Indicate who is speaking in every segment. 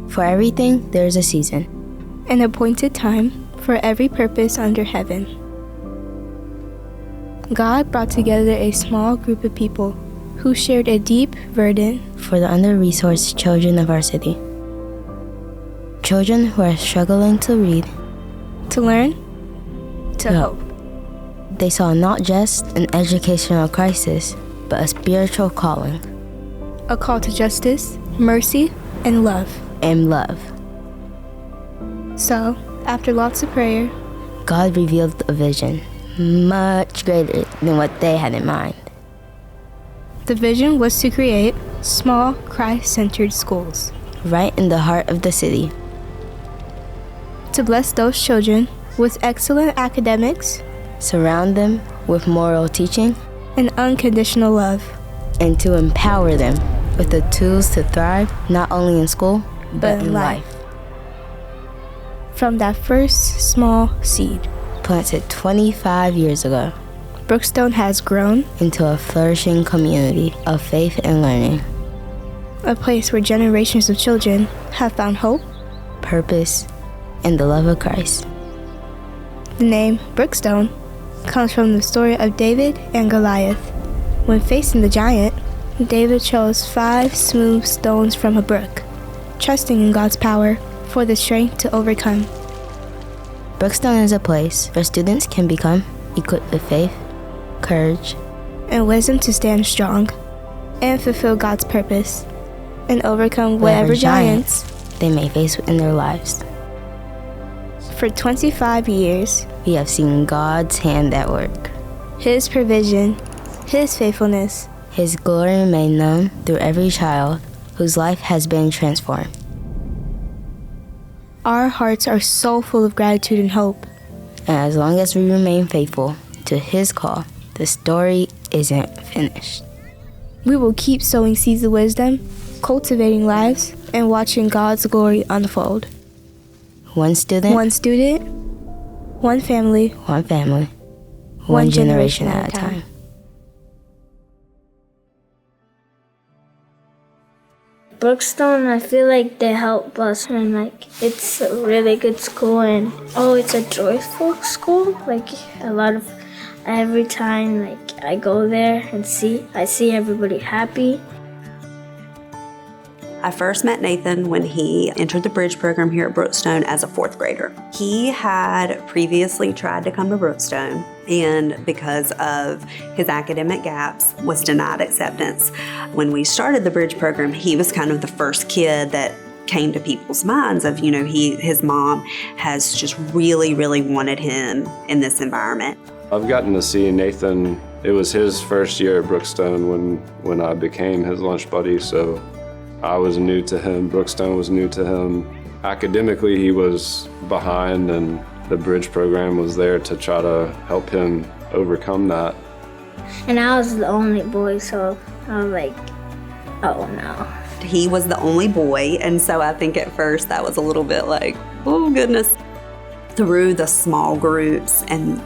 Speaker 1: For everything, there is a season.
Speaker 2: An appointed time for every purpose under heaven. God brought together a small group of people who shared a deep burden
Speaker 1: for the under-resourced children of our city. Children who are struggling to read,
Speaker 2: to learn, to hope.
Speaker 1: They saw not just an educational crisis, but a spiritual calling.
Speaker 2: A call to justice, mercy, and love. So, after lots of prayer,
Speaker 1: God revealed a vision much greater than what they had in mind.
Speaker 2: The vision was to create small, Christ-centered schools
Speaker 1: right in the heart of the city.
Speaker 2: To bless those children with excellent academics,
Speaker 1: surround them with moral teaching
Speaker 2: and unconditional love,
Speaker 1: and to empower them with the tools to thrive not only in school, but in life.
Speaker 2: From that first small seed,
Speaker 1: planted 25 years ago,
Speaker 2: Brookstone has grown
Speaker 1: into a flourishing community of faith and learning.
Speaker 2: A place where generations of children have found hope,
Speaker 1: purpose, and the love of Christ.
Speaker 2: The name Brookstone comes from the story of David and Goliath. When facing the giant, David chose 5 smooth stones from a brook, trusting in God's power for the strength to overcome.
Speaker 1: Brookstone is a place where students can become equipped with faith, courage,
Speaker 2: and wisdom to stand strong and fulfill God's purpose and overcome whatever giants
Speaker 1: they may face in their lives.
Speaker 2: For 25 years,
Speaker 1: we have seen God's hand at work.
Speaker 2: His provision, His faithfulness,
Speaker 1: His glory made known through every child whose life has been transformed.
Speaker 2: Our hearts are so full of gratitude and hope.
Speaker 1: And as long as we remain faithful to His call, the story isn't finished.
Speaker 2: We will keep sowing seeds of wisdom, cultivating lives, and watching God's glory unfold.
Speaker 1: One student,
Speaker 2: one family,
Speaker 1: one generation at a time.
Speaker 3: Brookstone, I feel like they help us, and it's a really good school, and it's a joyful school. Every time I go there and I see everybody happy.
Speaker 4: I first met Nathan when he entered the bridge program here at Brookstone as a 4th grader. He had previously tried to come to Brookstone, and because of his academic gaps, was denied acceptance. When we started the bridge program, he was kind of the first kid that came to people's minds of, his mom has just really, really wanted him in this environment.
Speaker 5: I've gotten to see Nathan. It was his first year at Brookstone when I became his lunch buddy, so I was new to him, Brookstone was new to him. Academically, he was behind, and the bridge program was there to try to help him overcome that.
Speaker 3: And I was the only boy, so I was like, oh no.
Speaker 4: He was the only boy, and so I think at first that was a little bit like, oh goodness. Through the small groups and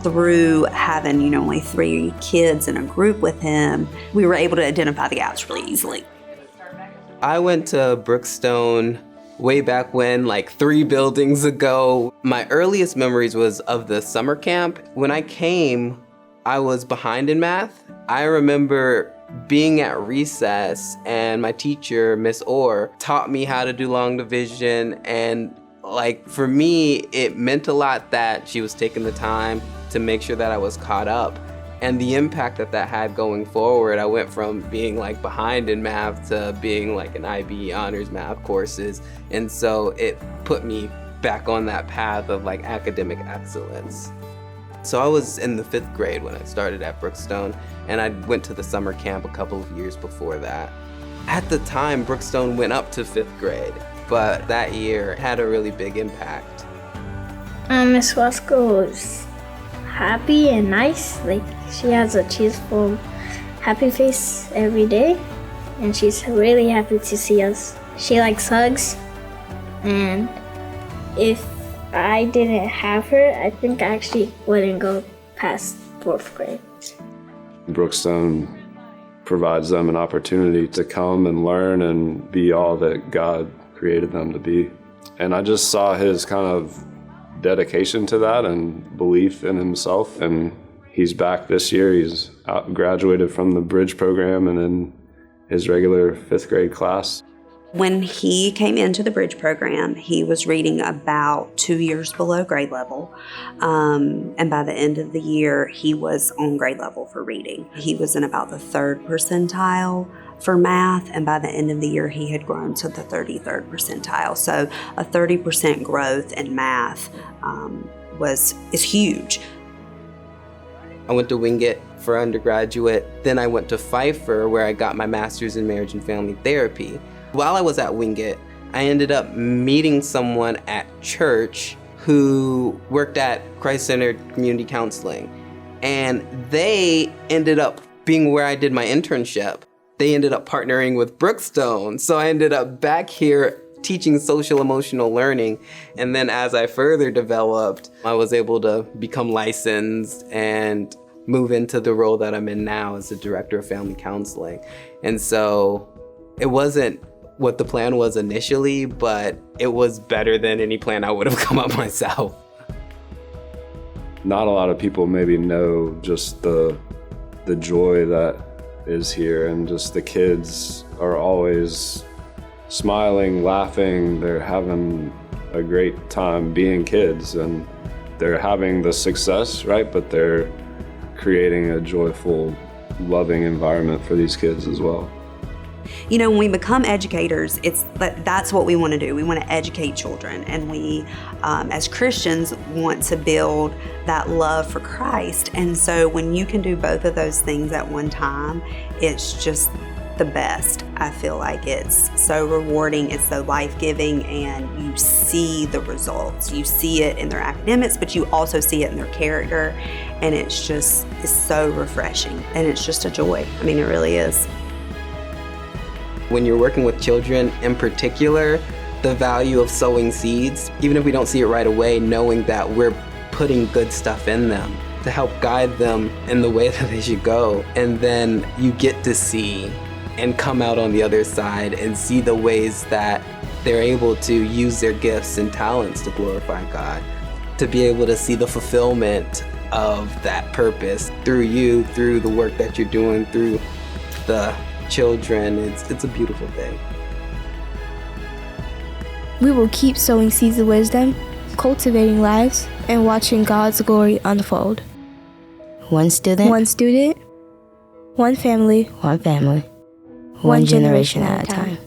Speaker 4: through having, only 3 kids in a group with him, we were able to identify the gaps really easily.
Speaker 6: I went to Brookstone way back when, 3 buildings ago. My earliest memories was of the summer camp. When I came, I was behind in math. I remember being at recess and my teacher, Miss Orr, taught me how to do long division, and for me, it meant a lot that she was taking the time to make sure that I was caught up. And the impact that had going forward, I went from being behind in math to being an IB honors math courses. And so it put me back on that path of academic excellence. So I was in the 5th grade when I started at Brookstone, and I went to the summer camp a couple of years before that. At the time, Brookstone went up to 5th grade, but that year had a really big impact.
Speaker 3: Miss Wasco was happy and nice. She has a cheerful, happy face every day, and she's really happy to see us. She likes hugs, and if I didn't have her, I think I actually wouldn't go past 4th grade.
Speaker 5: Brookstone provides them an opportunity to come and learn and be all that God created them to be. And I just saw his kind of dedication to that and belief in himself. And he's back this year. He's graduated from the Bridge program and in his regular 5th grade class.
Speaker 4: When he came into the Bridge program, he was reading about 2 years below grade level. And by the end of the year, he was on grade level for reading. He was in about the 3rd percentile for math, and by the end of the year, he had grown to the 33rd percentile. So a 30% growth in math is huge.
Speaker 6: I went to Wingate for undergraduate. Then I went to Pfeiffer, where I got my master's in marriage and family therapy. While I was at Wingate, I ended up meeting someone at church who worked at Christ-centered community counseling. And they ended up being where I did my internship. They ended up partnering with Brookstone. So I ended up back here teaching social emotional learning. And then as I further developed, I was able to become licensed and move into the role that I'm in now as the director of family counseling. And so it wasn't what the plan was initially, but it was better than any plan I would have come up myself.
Speaker 5: Not a lot of people maybe know just the joy that is here, and just the kids are always smiling, laughing. They're having a great time being kids, and they're having the success, right? But they're creating a joyful, loving environment for these kids as well.
Speaker 4: You know, when we become educators, that's what we want to do. We want to educate children, and we, as Christians, want to build that love for Christ. And so when you can do both of those things at one time, it's just the best. I feel like it's so rewarding, it's so life-giving, and you see the results. You see it in their academics, but you also see it in their character, and it's so refreshing, and it's just a joy. I mean, it really is.
Speaker 6: When you're working with children in particular, the value of sowing seeds, even if we don't see it right away, knowing that we're putting good stuff in them to help guide them in the way that they should go. And then you get to see and come out on the other side and see the ways that they're able to use their gifts and talents to glorify God, to be able to see the fulfillment of that purpose through you, through the work that you're doing, through the children. It's a beautiful thing.
Speaker 2: We will keep sowing seeds of wisdom, cultivating lives, and watching God's glory unfold.
Speaker 1: One student,
Speaker 2: one family,
Speaker 1: one generation at a time.